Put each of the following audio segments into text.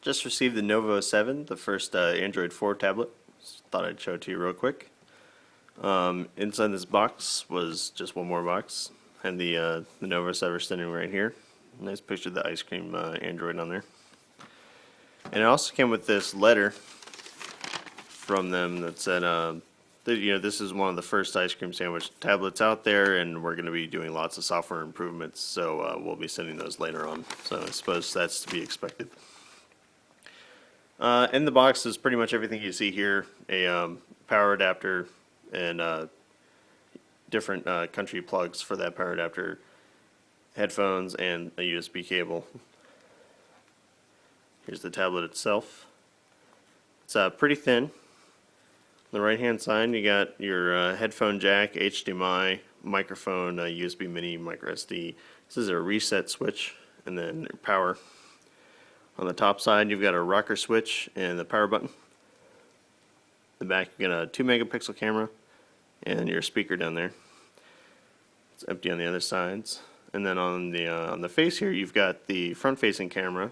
Just received the Novo 7, the first Android 4 tablet. Just thought I'd show it to you real quick. Inside this box was just one more box, and the Novo 7 standing right here. Nice picture of the ice cream Android on there. And it also came with this letter from them that said, this is one of the first ice cream sandwich tablets out there, and we're going to be doing lots of software improvements, so we'll be sending those later on. So I suppose that's to be expected. In the box is pretty much everything you see here, a power adapter and different country plugs for that power adapter, headphones, and a USB cable. Here's the tablet itself. It's pretty thin. On the right hand side you got your headphone jack, HDMI, microphone, USB mini, micro SD. This is a reset switch, and then your power. On the top side you've got a rocker switch and the power button. The back you got a 2 megapixel camera and your speaker down there. It's empty on the other sides. And then on the face here you've got the front facing camera.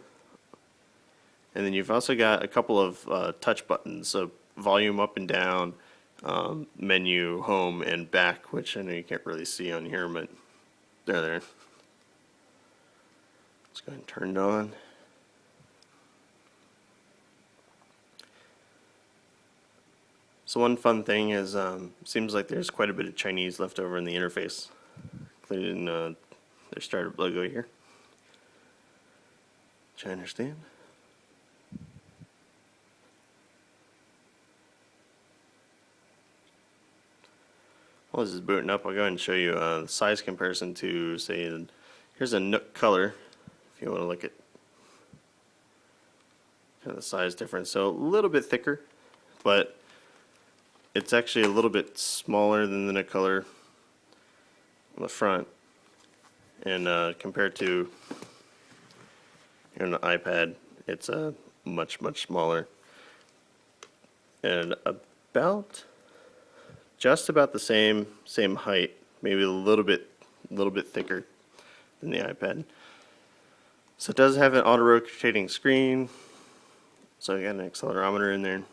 And then you've also got a couple of touch buttons, so volume up and down, menu, home, and back, which I know you can't really see on here, but they're there. Let's go ahead and turn it on. So one fun thing is, seems like there's quite a bit of Chinese left over in the interface, including their startup logo here, which I understand. While this is booting up, I'll go ahead and show you the size comparison to, say, here's a Nook Color, if you want to look at kind of the size difference. So a little bit thicker, but it's actually a little bit smaller than the Nook Color on the front. And compared to here on the iPad, it's much, much smaller. And just about the same height, maybe a little bit thicker than the iPad. So it does have an auto rotating screen. So I got an accelerometer in there.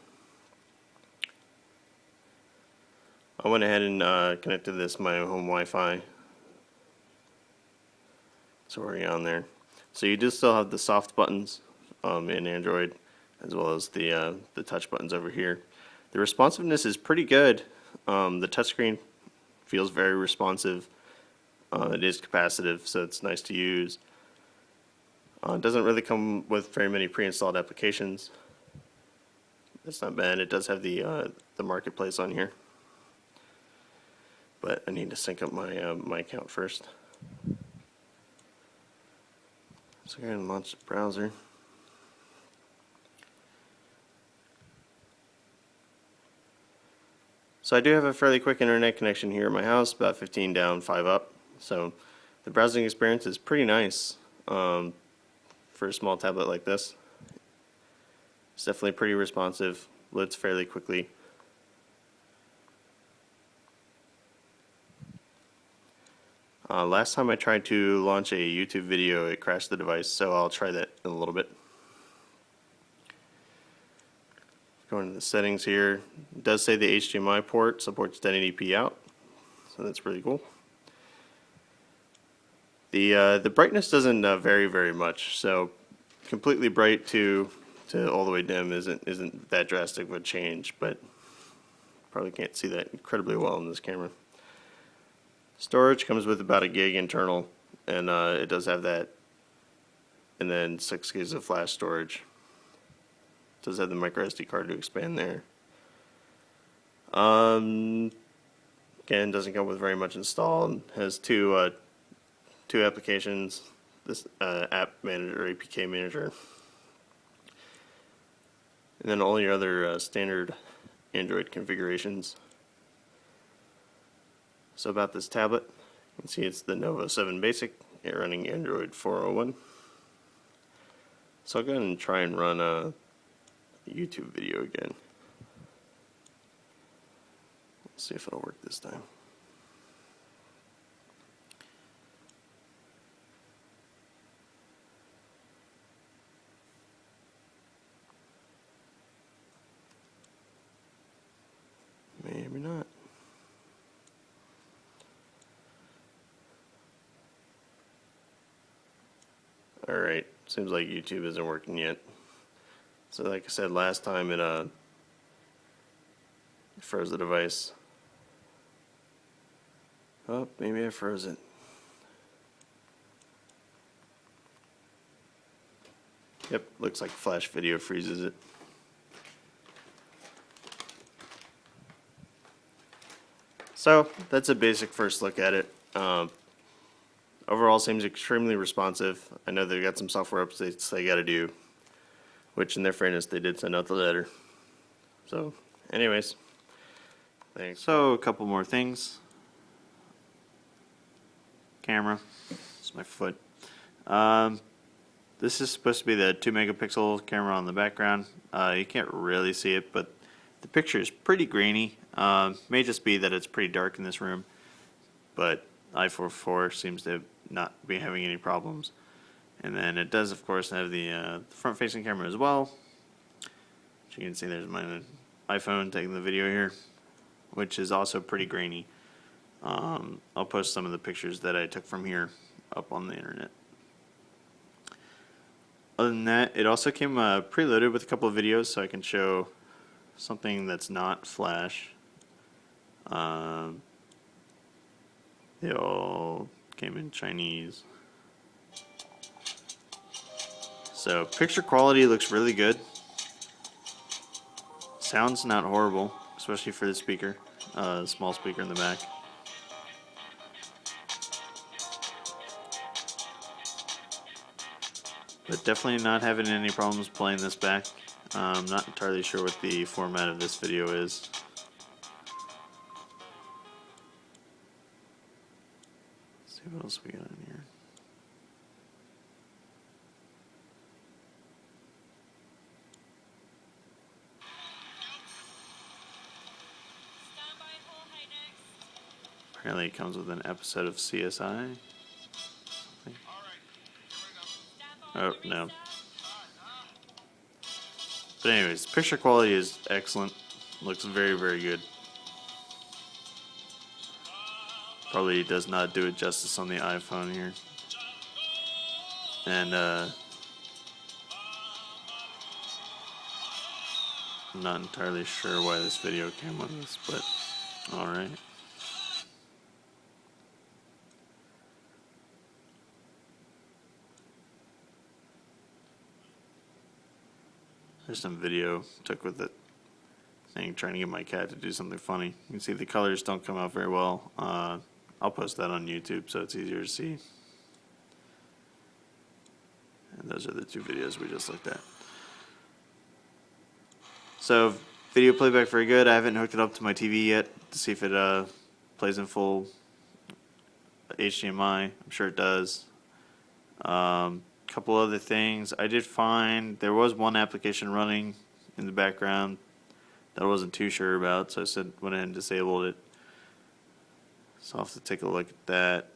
I went ahead and connected this to my home Wi-Fi. So we're already on there. So you do still have the soft buttons in Android, as well as the touch buttons over here. The responsiveness is pretty good. The touchscreen feels very responsive. It is capacitive, so it's nice to use. It doesn't really come with very many pre-installed applications. That's not bad. It does have the marketplace on here, but I need to sync up my account first. So go ahead and launch the browser. So I do have a fairly quick internet connection here at my house, about 15 down, 5 up. So the browsing experience is pretty nice for a small tablet like this. It's definitely pretty responsive, loads fairly quickly. Last time I tried to launch a YouTube video, it crashed the device, so I'll try that in a little bit. Going to the settings here, it does say the HDMI port supports 1080p out, so that's really cool. The brightness doesn't vary very much, so completely bright to all the way dim isn't that drastic of a change, but probably can't see that incredibly well in this camera. Storage comes with about 1 gig internal, and it does have that, and then 6 gigs of flash storage. Does have the micro SD card to expand there. Again, doesn't come with very much installed. Has two applications. This app manager, APK manager, and then all your other standard Android configurations. So about this tablet, you can see it's the Novo 7 Basic, running Android 4.01. So I'll go ahead and try and run a YouTube video again. Let's see if it'll work this time. Alright, seems like YouTube isn't working yet. So like I said last time, it froze the device. Oh, maybe I froze it. Yep, looks like Flash Video freezes it. So that's a basic first look at it. Overall seems extremely responsive. I know they've got some software updates they gotta do, which in their fairness they did send out the letter. So anyways, thanks. So a couple more things. Camera, it's my foot. This is supposed to be the 2 megapixel camera on the background. You can't really see it, but the picture is pretty grainy. May just be that it's pretty dark in this room, but i4 seems to not be having any problems. And then it does, of course, have the front-facing camera as well. As you can see, there's my iPhone taking the video here, which is also pretty grainy. I'll post some of the pictures that I took from here up on the internet. Other than that, it also came preloaded with a couple of videos, so I can show something that's not Flash. They all came in Chinese. So picture quality looks really good. Sound's not horrible, especially for the speaker, small speaker in the back. But definitely not having any problems playing this back. I'm not entirely sure what the format of this video is. Let's see what else we got in here. Apparently it comes with an episode of CSI. Oh, no. But anyways, picture quality is excellent. Looks very, very good. Probably does not do it justice on the iPhone here. And, I'm not entirely sure why this video came with this, but alright. There's some video took with it, trying to get my cat to do something funny. You can see the colors don't come out very well. I'll post that on YouTube so it's easier to see. And those are the 2 videos we just looked at. So video playback very good. I haven't hooked it up to my TV yet to see if it plays in full HDMI. I'm sure it does. Couple other things. I did find there was one application running in the background that I wasn't too sure about, so I went ahead and disabled it. So I'll have to take a look at that.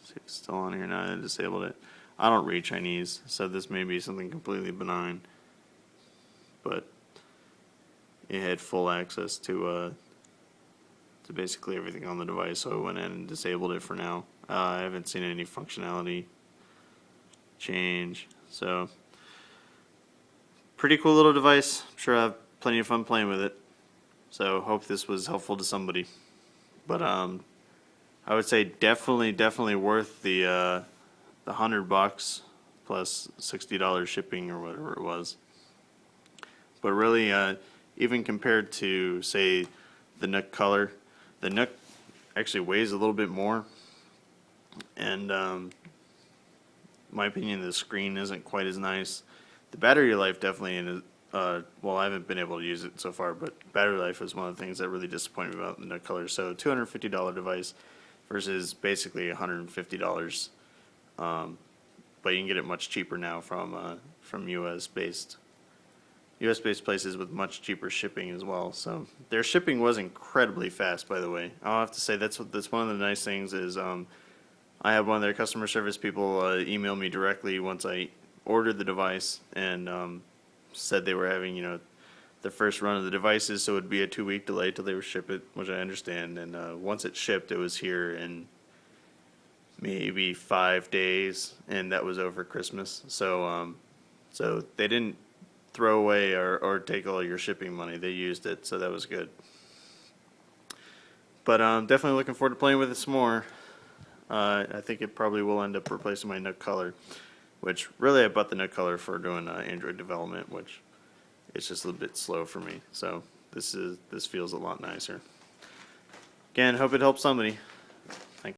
See if it's still on here now. I disabled it. I don't read Chinese, so this may be something completely benign, but it had full access to basically everything on the device, so I went in and disabled it for now. I haven't seen any functionality change, so pretty cool little device. I'm sure I have plenty of fun playing with it, so hope this was helpful to somebody. But I would say definitely worth the $100 plus $60 shipping or whatever it was. But really, even compared to say the Nook Color, the Nook actually weighs a little bit more, and my opinion, the screen isn't quite as nice. The battery life definitely, well, I haven't been able to use it so far, but battery life is one of the things that really disappointed me about the Nook Color. So $250 device versus basically $150, but you can get it much cheaper now from US-based places with much cheaper shipping as well. So their shipping was incredibly fast, by the way. I'll have to say that's one of the nice things is I had one of their customer service people email me directly once I ordered the device and said they were having the first run of the devices, so it would be a 2-week delay till they would ship it, which I understand. And once it shipped, it was here in maybe 5 days, and that was over Christmas. So they didn't throw away or take all your shipping money. They used it, so that was good. But I'm definitely looking forward to playing with it some more. I think it probably will end up replacing my Nook Color, which really I bought the Nook Color for doing Android development, which it's just a little bit slow for me. So this feels a lot nicer. Again, hope it helps somebody.